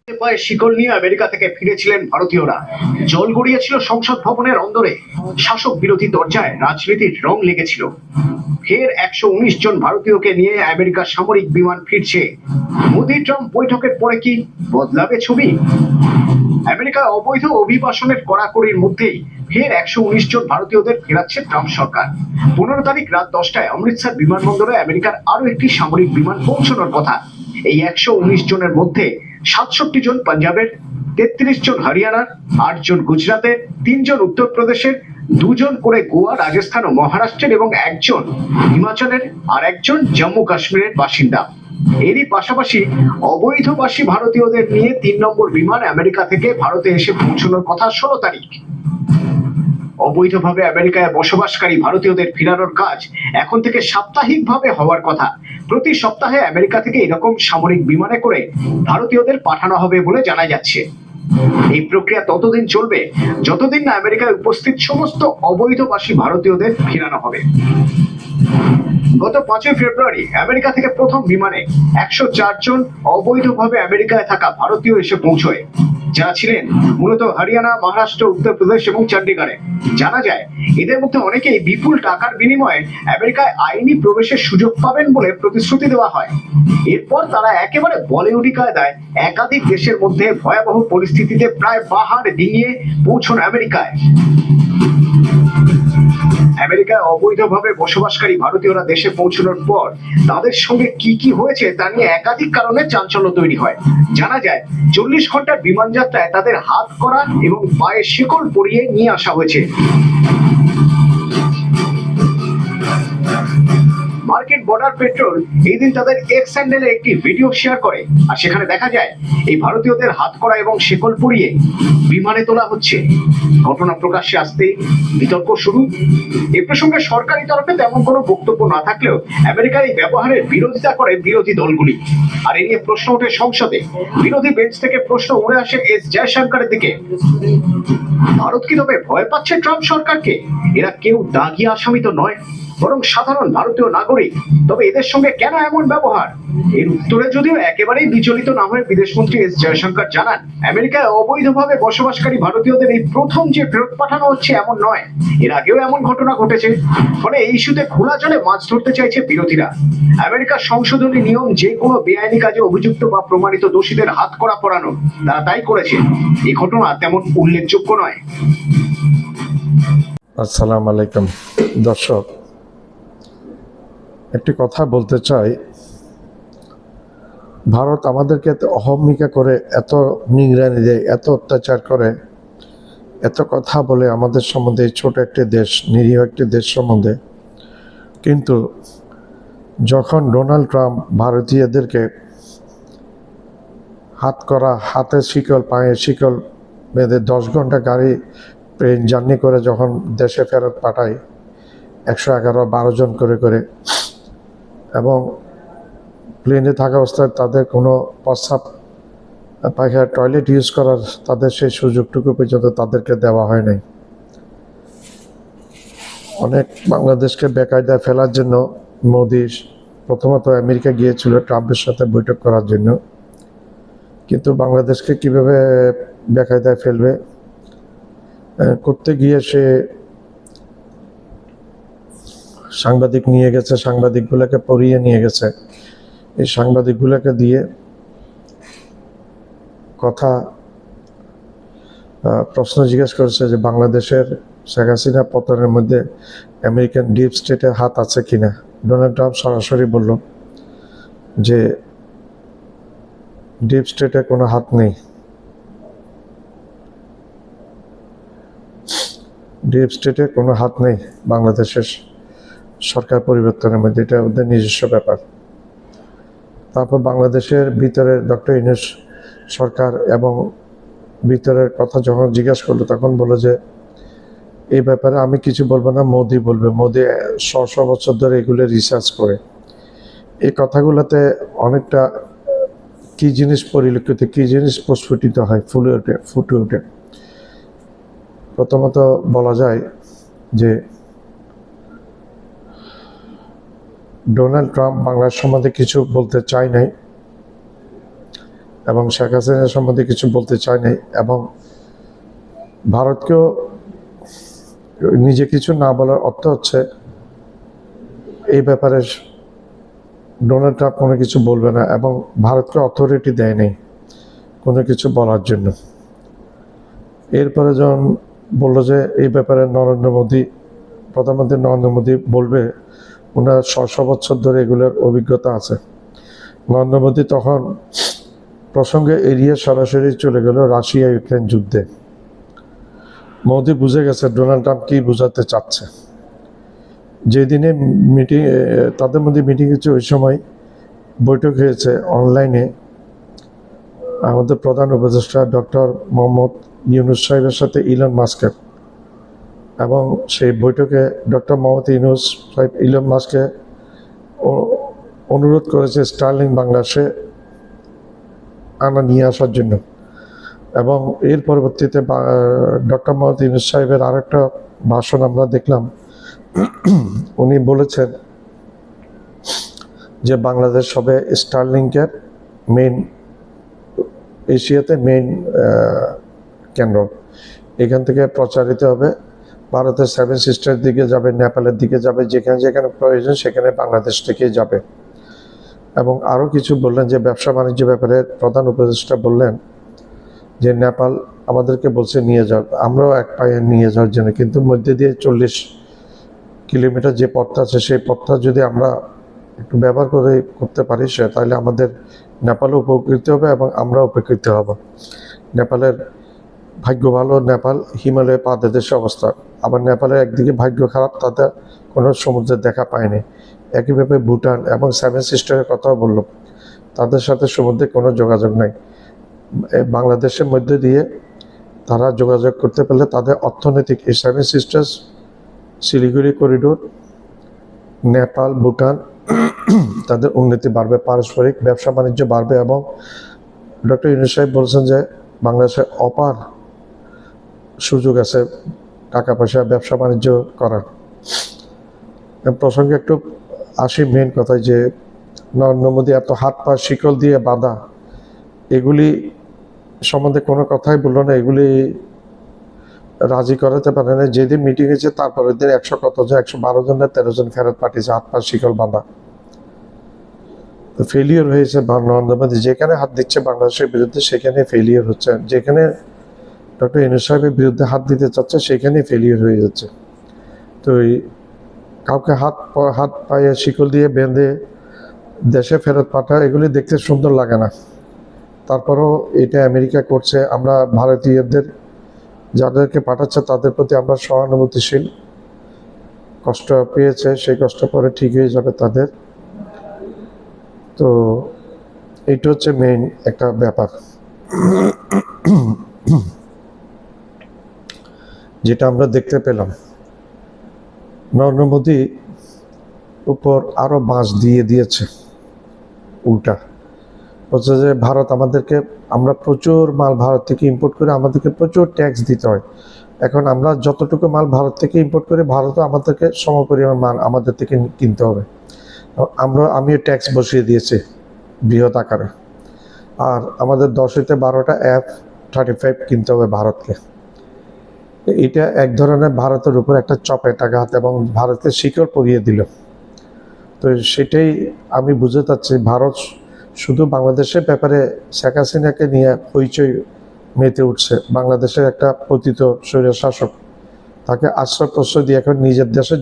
পায়ে শিকল নিয়ে আমেরিকা থেকে ফিরেছিলেন ভারতীয়রা। জল গড়িয়েছিল সংসদ ভবনের অন্দরে। শাসক বিরোধী দরজায় রাজনীতির রং লেগেছিল। ফের 119 জন ভারতীয়কে নিয়ে আমেরিকার সামরিক বিমান ফিরছে। মোদি ট্রাম্প বৈঠকের পরে কি বদলাবে ছবি? আমেরিকায় অবৈধ অভিবাসনের কড়াকড়ির মধ্যেই ফের 119 জন ভারতীয়দের ফেরাচ্ছে ট্রাম্প সরকার। 15 তারিখ রাত 10টায় অমৃতসর বিমানবন্দরে আমেরিকার আরো একটি সামরিক বিমান পৌঁছানোর কথা। এই 119 জনের মধ্যে 67 জন পাঞ্জাবের, 33 জন হরিয়ানার, 8 জন গুজরাতের, 3 জন উত্তরপ্রদেশের, 2 জন করে গোয়া, রাজস্থান ও মহারাষ্ট্রের এবং 1 জন হিমাচলের আর 1 জন জম্মু কাশ্মীরের বাসিন্দা। এরই পাশাপাশি অবৈধবাসী ভারতীয়দের নিয়ে 3 নম্বর বিমান আমেরিকা থেকে ভারতে এসে পৌঁছানোর কথা 16 তারিখ। অবৈধভাবে আমেরিকায় বসবাসকারী ভারতীয়দের ফেরানোর কাজ এখন থেকে সাপ্তাহিকভাবে হওয়ার কথা। প্রতি সপ্তাহে আমেরিকা থেকে এরকম সামরিক বিমানে করে ভারতীয়দের পাঠানো হবে বলে জানা যাচ্ছে। এই প্রক্রিয়া ততদিন চলবে যতদিন না আমেরিকায় উপস্থিত সমস্ত অবৈধবাসী ভারতীয়দের ফেরানো হবে। গত 5 ফেব্রুয়ারি আমেরিকা থেকে প্রথম বিমানে 104 জন অবৈধভাবে আমেরিকায় থাকা ভারতীয় এসে পৌঁছয়, যারা ছিলেন মূলত হরিয়ানা, মহারাষ্ট্র, উত্তরপ্রদেশ এবং চণ্ডীগড়ে। জানা যায় এদের মধ্যে অনেকেই বিপুল টাকার বিনিময়ে আমেরিকায় আইনি প্রবেশের সুযোগ পাবেন বলে প্রতিশ্রুতি দেওয়া হয়। এরপর তারা একেবারে বলিউডি কায়দায় একাধিক দেশের মধ্যে ভয়াবহ পরিস্থিতিতে প্রায় পাহাড় ডিঙিয়ে পৌঁছন আমেরিকায়। আমেরিকায় অবৈধভাবে বসবাসকারী ভারতীয়রা দেশে পৌঁছানোর পর তাদের সঙ্গে কি কি হয়েছে তা নিয়ে একাধিক কারণে চাঞ্চল্য তৈরি হয়। জানা যায় 40 ঘন্টার বিমান যাত্রায় তাদের হাত করা এবং পায়ে শিকল পরিয়ে নিয়ে আসা হয়েছে। মার্কিন বর্ডার পেট্রোল এই দিন তাদের এক্স হ্যান্ডেলে একটি ভিডিও শেয়ার করে, আর সেখানে দেখা যায় এই ভারতীয়দের হাত করা এবং শিকল পরিয়ে বিমানে তোলা হচ্ছে। ঘটনা প্রকাশ্যে আসতেই বিতর্ক শুরু। এ প্রসঙ্গে সরকারি তরফে তেমন কোনো বক্তব্য না থাকলেও আমেরিকার এই ব্যবহারের বিরোধিতা করে বিরোধী দলগুলি। আর এ নিয়ে প্রশ্ন ওঠে সংসদে। বিরোধী বেঞ্চ থেকে প্রশ্ন উড়ে আসে এস জয়শঙ্করের দিকে। ভারত কি তবে ভয় পাচ্ছে ট্রাম্প সরকারকে? এরা কেউ দাগি আসামি তো নয়, বরং সাধারণ ভারতীয় নাগরিক। তবে এদের সঙ্গে কেন এমন ব্যবহার? এর উত্তরে যদিও একেবারেই বিচলিত না হয়ে বিদেশমন্ত্রী এস জয়শঙ্কর জানান, আমেরিকায় অবৈধভাবে বসবাসকারী ভারতীয়দের এই প্রথম যে ফেরত পাঠানো হচ্ছে এমন নয়, এর আগেও এমন ঘটনা ঘটেছে। ফলে এই ইস্যুতে খোলা জলে মাছ ধরতে চাইছে বিরোধীরা। আমেরিকার সংশোধনী নিয়ম যে কোনো বেআইনি কাজে অভিযুক্ত বা প্রমাণিত দোষীদের হাত করা পড়ানো, তারা তাই করেছে। এই ঘটনা তেমন উল্লেখযোগ্য নয়। আসসালামু আলাইকুম দর্শক, একটি কথা বলতে চাই। ভারত আমাদেরকে এত অহমিকা করে, এত নিগরানি দেয়, এত অত্যাচার করে, এত কথা বলে আমাদের সম্বন্ধে, ছোট একটি দেশ, নিরীহ একটি দেশ সম্বন্ধে। কিন্তু যখন ডোনাল্ড ট্রাম্প ভারতীয়দেরকে হাত করা, হাতে শিকল, পায়ে শিকল বেঁধে 10 ঘন্টা গাড়ি ট্রেন জার্নি করে যখন দেশে ফেরত পাঠায় 111-12 জন করে, এবং প্লেনে থাকা অবস্থায় তাদের কোনো প্রস্রাব পায়খানা টয়লেট ইউজ করার তাদের সেই সুযোগটুকু পর্যন্ত তাদেরকে দেওয়া হয় নাই। অনেক বাংলাদেশকে বেকায়দায় ফেলার জন্য মোদি প্রথমত আমেরিকা গিয়েছিল ট্রাম্পের সাথে বৈঠক করার জন্য, কিন্তু বাংলাদেশকে কিভাবে বেকায়দায় ফেলবে করতে গিয়ে সে সাংবাদিক নিয়ে গেছে, সাংবাদিকগুলোকে পড়িয়ে নিয়ে গেছে। এই সাংবাদিকগুলোকে দিয়ে কথা প্রশ্ন জিজ্ঞেস করেছে যে বাংলাদেশের শেখ হাসিনা পতনের মধ্যে আমেরিকান ডিপ স্টেটের হাত আছে কিনা। ডোনাল্ড ট্রাম্প সরাসরি বলল যে ডিপ স্টেটে কোনো হাত নেই। ডিপ স্টেটে কোনো হাত নেই বাংলাদেশের সরকার পরিবর্তনের মধ্যে, এটা ওদের নিজস্ব ব্যাপার। তারপর বাংলাদেশের ভিতরে ডক্টর ইউনূস সরকার এবং ভিতরের কথা যখন জিজ্ঞাসা করলো তখন বললো যে এই ব্যাপারে আমি কিছু বলবো না, মোদি বলবে। মোদি 100 বছর ধরে এগুলো রিসার্চ করে। এই কথাগুলোতে অনেকটা কী জিনিস পরিলক্ষিত, কী জিনিস প্রস্ফুটিত হয়, ফুটে ওঠে। প্রথমত বলা যায় যে ডোনাল্ড ট্রাম্প বাংলার সম্বন্ধে কিছু বলতে চায় নাই, এবং শেখ হাসিনা সম্বন্ধে কিছু বলতে চাই নাই, এবং ভারতকেও নিজে কিছু না বলার অর্থ হচ্ছে এই ব্যাপারে ডোনাল্ড ট্রাম্প কোনো কিছু বলবে না এবং ভারতকে অথরিটি দেয় নেই কোনো কিছু বলার জন্য। এরপরে যখন বললো যে এই ব্যাপারে প্রধানমন্ত্রী নরেন্দ্র মোদী বলবে, ওনার 600 বছর ধরে এগুলোর অভিজ্ঞতা আছে। নরেন্দ্র মোদী তখন প্রসঙ্গে এড়িয়ে সরাসরি চলে গেল রাশিয়া ইউক্রেন যুদ্ধে। মোদী বুঝে গেছে ডোনাল্ড ট্রাম্প কি বোঝাতে চাচ্ছে। যেদিনে তাদের মধ্যে মিটিং হচ্ছে, ওই সময় বৈঠক হয়েছে অনলাইনে আমাদের প্রধান উপদেষ্টা ডক্টর মোহাম্মদ ইউনুস সাহেবের সাথে ইলন মাস্কের, এবং সেই বৈঠকে ডক্টর মোহাম্মদ ইউনুস সাহেব ইলন মাস্ককে অনুরোধ করেছে স্টার্লিং বাংলাদেশে নিয়ে আসার জন্য। এবং এর পরবর্তীতে ডক্টর মোহাম্মদ ইউনুস সাহেবের আরেকটা ভাষণ আমরা দেখলাম। উনি বলেছেন যে বাংলাদেশ হবে স্টারলিংকের এশিয়াতে মেইন কেন্দ্র, এখান থেকে প্রচারিত হবে, ভারতের 7 সিস্টারের দিকে যাবে, নেপালের দিকে যাবে, যেখানে যেখানে প্রয়োজন সেখানে বাংলাদেশ থেকে যাবে। এবং আরও কিছু বললেন যে ব্যবসা বাণিজ্য ব্যাপারে প্রধান উপদেষ্টা বললেন যে নেপাল আমাদেরকে বলছে নিয়ে যাও, আমরাও এক পায়ে নিয়ে যাওয়ার জন্য, কিন্তু মধ্যে দিয়ে 40 কিলোমিটার যে পথটা আছে সেই পথটা যদি আমরা একটু ব্যবহার করতে পারি তাহলে আমাদের নেপালও উপকৃত হবে এবং আমরা উপকৃত হব। নেপালের ভাগ্য ভালো, নেপাল হিমালয়ে পাদদেশে অবস্থা, আবার নেপালের একদিকে ভাগ্য খারাপ, তাদের কোনো সমুদ্রের দেখা পায়নি। একইভাবে ভুটান এবং 7 সিস্টারের কথাও বলল, তাদের সাথে সমুদ্রে কোনো যোগাযোগ নাই। বাংলাদেশের মধ্যে দিয়ে তারা যোগাযোগ করতে পারলে তাদের অর্থনৈতিক এই 7 সিস্টার্স, শিলিগুড়ি করিডোর, নেপাল, ভুটান, তাদের উন্নতি বাড়বে, পারস্পরিক ব্যবসা বাণিজ্য বাড়বে। এবং ডক্টর ইউনুস সাহেব বলছেন যে বাংলাদেশে অপার সুযোগ আছে টাকা পয়সা ব্যবসা বাণিজ্য করার। প্রসঙ্গে একটু আসি মেন কথায়, যে নরেন্দ্র মোদী এত হাত পা শিকল দিয়ে বাঁধা, এগুলি সম্বন্ধে কোনো কথাই বললো না, এগুলি রাজি করাতে পারে না। যেদিন মিটিং হয়েছে তারপরের দিন 112 জন না 13 জন ফেরত পাঠিয়েছে হাত পা শিকল বাঁধা। ফেলিওর হয়েছে নরেন্দ্র মোদী, যেখানে হাত দিচ্ছে বাংলাদেশের বিরুদ্ধে সেখানে ফেলিওর হচ্ছে, যেখানে ডক্টর ইউনুস সাহেবের বিরুদ্ধে হাত দিতে চাচ্ছে সেখানেই ফেলিওর হয়ে যাচ্ছে। তো কাউকে হাত পায়ে শিকল দিয়ে বেঁধে দেশে ফেরত পাঠা, এগুলি দেখতে সুন্দর লাগে না। তারপরেও এটা আমেরিকা করছে। আমরা ভারতীয়দের যাদেরকে পাঠাচ্ছে তাদের প্রতি আমরা সহানুভূতিশীল, কষ্ট পেয়েছে, সেই কষ্ট পরে ঠিক হয়ে যাবে তাদের। তো এইটা হচ্ছে মেইন একটা ব্যাপার যেটা আমরা দেখতে পেলাম। নরেন্দ্র মোদী উপর আরো বাঁশ দিয়েছে উল্টা, বলছে যে ভারত আমাদেরকে, আমরা প্রচুর মাল ভারত থেকে ইম্পোর্ট করে আমাদেরকে প্রচুর ট্যাক্স দিতে হয়। এখন আমরা যতটুকু মাল ভারত থেকে ইম্পোর্ট করি, ভারতও আমাদেরকে সমপরিমাণ মাল আমাদের থেকে কিনতে হবে। আমিও ট্যাক্স বসিয়ে দিয়েছি বৃহৎ আকারে, আর আমাদের 10 থেকে 12টা F-35 কিনতে হবে ভারতকে। এটা এক ধরনের ভারতের উপর একটা চপেটাঘাত এবং ভারতের শিকল পরিয়ে দিল। তো সেটাই আমি বুঝে যাচ্ছি, ভারত শুধু বাংলাদেশের ব্যাপারে শেখ হাসিনাকে নিয়ে হইচই মেতে উঠছে। বাংলাদেশের একটা পতিত স্বৈর শাসক, তাকে আশ্রয় প্রশ্রয় দিয়ে এখন নিজের দেশের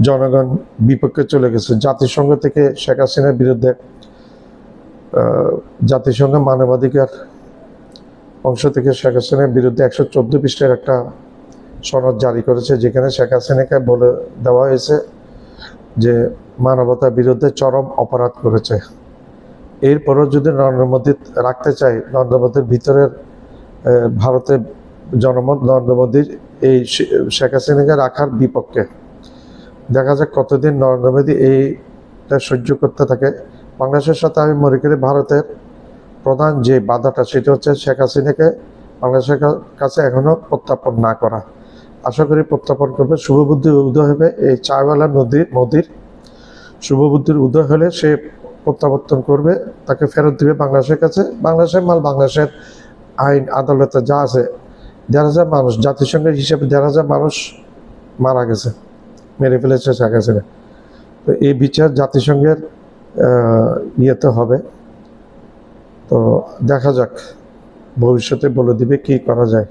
জনগণ বিপক্ষে চলে গেছে। জাতিসংঘ থেকে শেখ হাসিনার বিরুদ্ধে জাতিসংঘ মানবাধিকার অংশ থেকে শেখ হাসিনার বিরুদ্ধে 114 পৃষ্ঠার একটা সনদ জারি করেছে, যেখানে শেখ হাসিনাকে বলে দেওয়া হয়েছে যে মানবতার বিরুদ্ধে চরম অপরাধ করেছে। এরপরও যদি নরেন্দ্র মোদী রাখতে চাই, নরেন্দ্র মোদীর ভিতরের ভারতের জনমত নরেন্দ্র মোদীর এই শেখ হাসিনাকে রাখার বিপক্ষে। দেখা যাক কতদিন নরেন্দ্র মোদী এইটা সহ্য করতে থাকে। বাংলাদেশের সাথে আমি মনে করি ভারতের প্রধান যে বাধাটা সেটা হচ্ছে শেখ হাসিনাকে বাংলাদেশের কাছে এখনো প্রত্যাপন না করা। আশা করি প্রত্যাপন করবে, শুভবুদ্ধির উদয় হবে। এই চায়ওয়ালা মোদির শুভবুদ্ধির উদয় হলে সে প্রত্যাবর্তন করবে, তাকে ফেরত দিবে বাংলাদেশের কাছে। বাংলাদেশের মাল বাংলাদেশের আইন আদালতে যা আছে, 1,500 মানুষ, জাতিসংঘের হিসেবে 1,500 মানুষ মারা গেছে, মেরে ফেলেছে শেখ হাসিনা। তো এই বিচার জাতিসংঘের ইয়েতে হবে। তো দেখা যাক, ভবিষ্যতে বলে দিবে কি করা যায়।